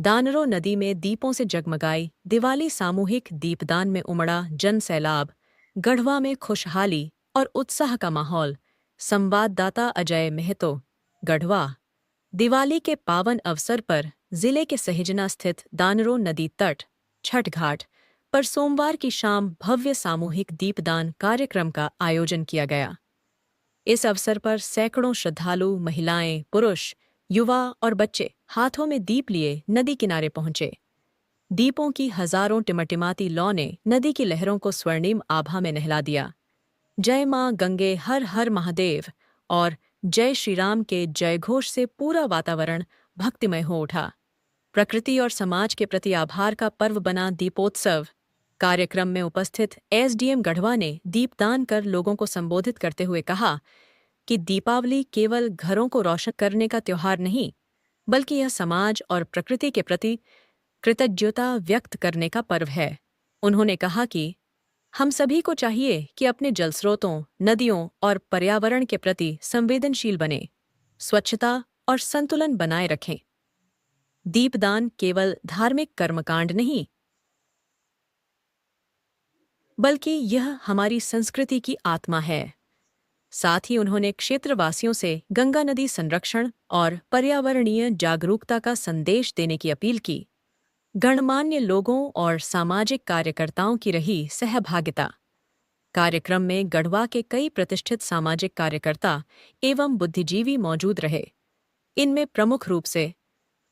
दानरो नदी में दीपों से जगमगाई दिवाली। सामूहिक दीपदान में उमड़ा जन सैलाब। गढ़वा में खुशहाली और उत्साह का माहौल। संवाददाता अजय महतो, गढ़वा। दिवाली के पावन अवसर पर जिले के सहिजना स्थित दानरो नदी तट छठ घाट पर सोमवार की शाम भव्य सामूहिक दीपदान कार्यक्रम का आयोजन किया गया। इस अवसर पर सैकड़ों श्रद्धालु, महिलाएं, पुरुष, युवा और बच्चे हाथों में दीप लिए नदी किनारे पहुंचे। दीपों की हजारों टिमटिमाती लौ ने नदी की लहरों को स्वर्णिम आभा में नहला दिया। जय मां गंगे, हर हर महादेव और जय श्री राम के जयघोष से पूरा वातावरण भक्तिमय हो उठा। प्रकृति और समाज के प्रति आभार का पर्व बना दीपोत्सव। कार्यक्रम में उपस्थित एसडीएम गढ़वा ने दीपदान कर लोगों को संबोधित करते हुए कहा कि दीपावली केवल घरों को रोशन करने का त्योहार नहीं, बल्कि यह समाज और प्रकृति के प्रति कृतज्ञता व्यक्त करने का पर्व है। उन्होंने कहा कि हम सभी को चाहिए कि अपने जल स्रोतों, नदियों और पर्यावरण के प्रति संवेदनशील बने, स्वच्छता और संतुलन बनाए रखें। दीपदान केवल धार्मिक कर्मकांड नहीं, बल्कि यह हमारी संस्कृति की आत्मा है। साथ ही उन्होंने क्षेत्रवासियों से गंगा नदी संरक्षण और पर्यावरणीय जागरूकता का संदेश देने की अपील की। गणमान्य लोगों और सामाजिक कार्यकर्ताओं की रही सहभागिता। कार्यक्रम में गढ़वा के कई प्रतिष्ठित सामाजिक कार्यकर्ता एवं बुद्धिजीवी मौजूद रहे। इनमें प्रमुख रूप से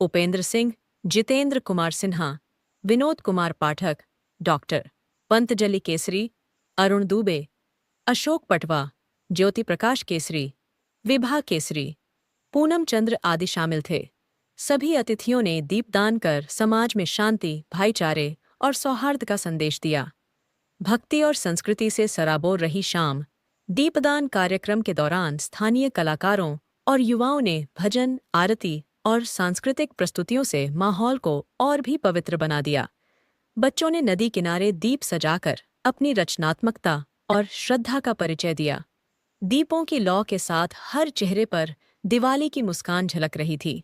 उपेंद्र सिंह, जितेंद्र कुमार सिन्हा, विनोद कुमार पाठक, डॉक्टर पंतजलि केसरी, अरुण दुबे, अशोक पटवा, ज्योति प्रकाश केसरी, विभा केसरी, पूनम चंद्र आदि शामिल थे। सभी अतिथियों ने दीपदान कर समाज में शांति, भाईचारे और सौहार्द का संदेश दिया। भक्ति और संस्कृति से सराबोर रही शाम। दीपदान कार्यक्रम के दौरान स्थानीय कलाकारों और युवाओं ने भजन, आरती और सांस्कृतिक प्रस्तुतियों से माहौल को और भी पवित्र बना दिया। बच्चों ने नदी किनारे दीप सजाकर अपनी रचनात्मकता और श्रद्धा का परिचय दिया। दीपों की लौ के साथ हर चेहरे पर दिवाली की मुस्कान झलक रही थी।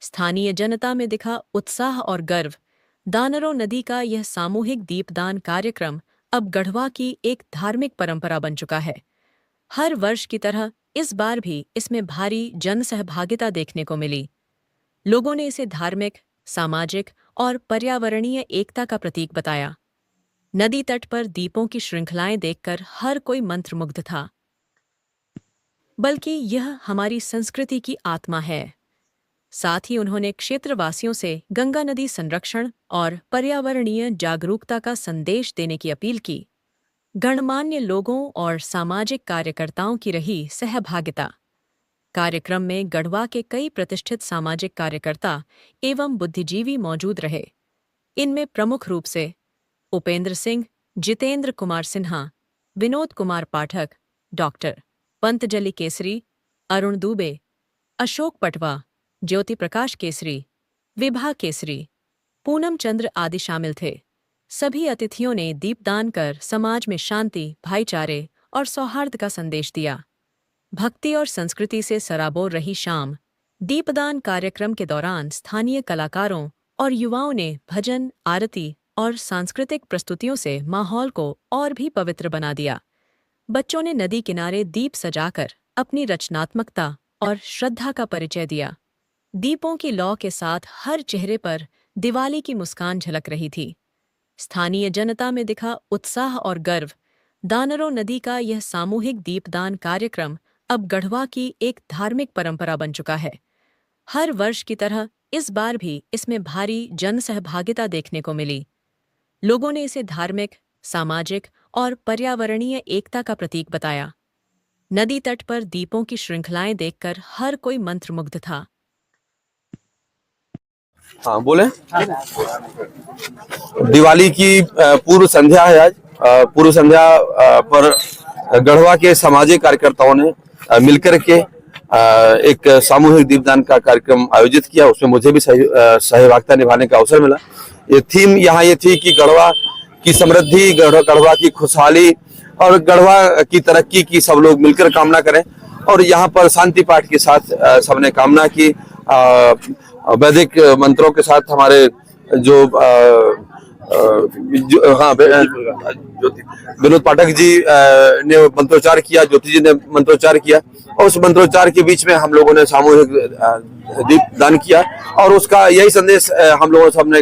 स्थानीय जनता में दिखा उत्साह और गर्व। दानरो नदी का यह सामूहिक दीपदान कार्यक्रम अब गढ़वा की एक धार्मिक परंपरा बन चुका है। हर वर्ष की तरह इस बार भी इसमें भारी जन सहभागिता देखने को मिली। लोगों ने इसे धार्मिक, सामाजिक और पर्यावरणीय एकता का प्रतीक बताया। नदी तट पर दीपों की श्रृंखलाएं देखकर हर कोई मंत्रमुग्ध था, बल्कि यह हमारी संस्कृति की आत्मा है। साथ ही उन्होंने क्षेत्रवासियों से गंगा नदी संरक्षण और पर्यावरणीय जागरूकता का संदेश देने की अपील की। गणमान्य लोगों और सामाजिक कार्यकर्ताओं की रही सहभागिता। कार्यक्रम में गढ़वा के कई प्रतिष्ठित सामाजिक कार्यकर्ता एवं बुद्धिजीवी मौजूद रहे। इनमें प्रमुख रूप से उपेंद्र सिंह, जितेंद्र कुमार सिन्हा, विनोद कुमार पाठक, डॉक्टर पंतजलि केसरी, अरुण दुबे, अशोक पटवा, ज्योति प्रकाश केसरी, विभा केसरी, पूनम चंद्र आदि शामिल थे। सभी अतिथियों ने दीपदान कर समाज में शांति, भाईचारे और सौहार्द का संदेश दिया। भक्ति और संस्कृति से सराबोर रही शाम। दीपदान कार्यक्रम के दौरान स्थानीय कलाकारों और युवाओं ने भजन, आरती और सांस्कृतिक प्रस्तुतियों से माहौल को और भी पवित्र बना दिया। बच्चों ने नदी किनारे दीप सजाकर अपनी रचनात्मकता और श्रद्धा का परिचय दिया। दीपों की लौ के साथ हर चेहरे पर दिवाली की मुस्कान झलक रही थी। स्थानीय जनता में दिखा उत्साह और गर्व। दानरो नदी का यह सामूहिक दीपदान कार्यक्रम अब गढ़वा की एक धार्मिक परंपरा बन चुका है। हर वर्ष की तरह इस बार भी इसमें भारी जन सहभागिता देखने को मिली। लोगों ने इसे धार्मिक, सामाजिक और पर्यावरणीय एकता का प्रतीक बताया। नदी तट पर दीपों की श्रृंखलाएं देखकर हर कोई मंत्रमुग्ध था। हाँ बोले। दिवाली की पूर्व संध्या है आज। पूर्व संध्या पर गढ़वा के सामाजिक कार्यकर्ताओं ने मिलकर के एक सामूहिक दीपदान का कार्यक्रम आयोजित किया। उसमें मुझे भी सहभागिता निभाने का अवसर मिला। ये थीम यहाँ ये थी कि गढ़वा की समृद्धि, गढ़वा की खुशहाली और गढ़वा की तरक्की की सब लोग मिलकर कामना करें। और यहाँ पर शांति पाठ के साथ सबने कामना की। वैदिक मंत्रों के साथ हमारे जो विनोद पाठक जी ने मंत्रोच्चार किया, ज्योति जी ने मंत्रोच्चार किया, और उस मंत्रोच्चार के बीच में हम लोगों ने सामूहिक दीप दान किया, और उसका यही संदेश हम लोगों सबने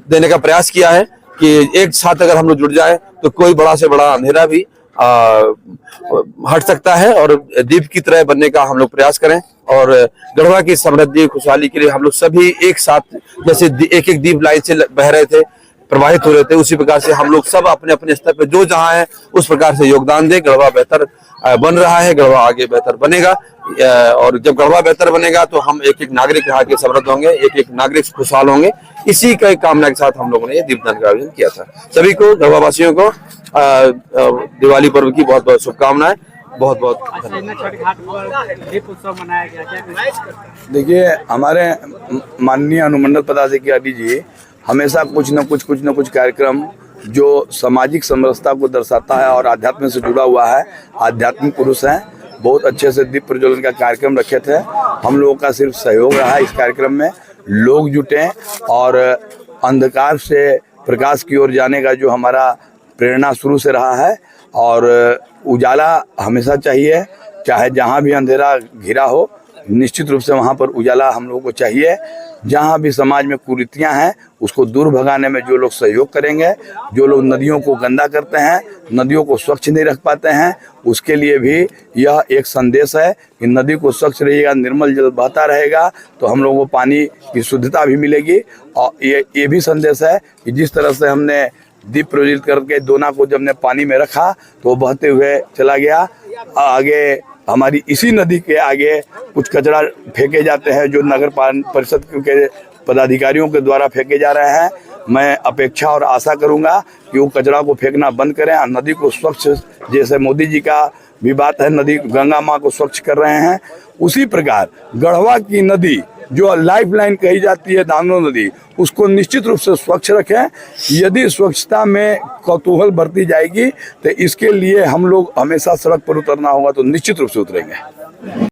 देने का प्रयास किया है कि एक साथ अगर हम लोग जुड़ जाए तो कोई बड़ा से बड़ा अंधेरा भी हट सकता है, और दीप की तरह बनने का हम लोग प्रयास करें। और गढ़वा की समृद्धि खुशहाली के लिए हम लोग सभी एक साथ, जैसे एक एक दीप लाइन से बह रहे थे, प्रवाहित हो रहे थे, उसी प्रकार से हम लोग सब अपने अपने स्तर पे जो जहां है उस प्रकार से योगदान दें। गढ़वा बेहतर बन रहा है, गढ़वा आगे बेहतर बनेगा, और जब गढ़वा बेहतर बनेगा तो हम एक एक नागरिक यहाँ के समृद्ध होंगे, एक एक नागरिक खुशहाल होंगे। इसी का कामना के साथ हम लोगों ने ये दीपदान का आयोजन किया था। सभी को, गढ़वा वासियों को दिवाली पर्व की बहुत बहुत शुभकामनाएं। बहुत बहुत दीप उत्सव मनाया गया, क्या? देखिए, हमारे माननीय अनुमंडल पदाधिकारी जी हमेशा कुछ न कुछ कार्यक्रम जो सामाजिक समरसता को दर्शाता है और आध्यात्म से जुड़ा हुआ है, आध्यात्मिक पुरुष हैं, बहुत अच्छे से दीप प्रज्वलन का कार्यक्रम रखे थे। हम लोगों का सिर्फ सहयोग रहा इस कार्यक्रम में, लोग जुटे और अंधकार से प्रकाश की ओर जाने का जो हमारा प्रेरणा शुरू से रहा है, और उजाला हमेशा चाहिए, चाहे जहाँ भी अंधेरा घिरा हो, निश्चित रूप से वहाँ पर उजाला हम लोगों को चाहिए। जहाँ भी समाज में कुरीतियाँ हैं उसको दूर भगाने में जो लोग सहयोग करेंगे, जो लोग नदियों को गंदा करते हैं, नदियों को स्वच्छ नहीं रख पाते हैं, उसके लिए भी यह एक संदेश है कि नदी को स्वच्छ रहेगा, निर्मल जल बहता रहेगा तो हम लोगों को पानी की शुद्धता भी मिलेगी। और ये भी संदेश है कि जिस तरह से हमने दीप प्रज्वलित करके दोना को जब ने पानी में रखा तो वो बहते हुए चला गया। आगे हमारी इसी नदी के आगे कुछ कचरा फेंके जाते हैं जो नगर परिषद के पदाधिकारियों के द्वारा फेंके जा रहे हैं। मैं अपेक्षा और आशा करूंगा कि वो कचरा को फेंकना बंद करें और नदी को स्वच्छ, जैसे मोदी जी का भी बात है, नदी गंगा माँ को स्वच्छ कर रहे हैं, उसी प्रकार गढ़वा की नदी जो लाइफलाइन कही जाती है दानो नदी, उसको निश्चित रूप से स्वच्छ रखें। यदि स्वच्छता में कौतूहल बरती जाएगी तो इसके लिए हम लोग हमेशा सड़क पर उतरना होगा, तो निश्चित रूप से उतरेंगे।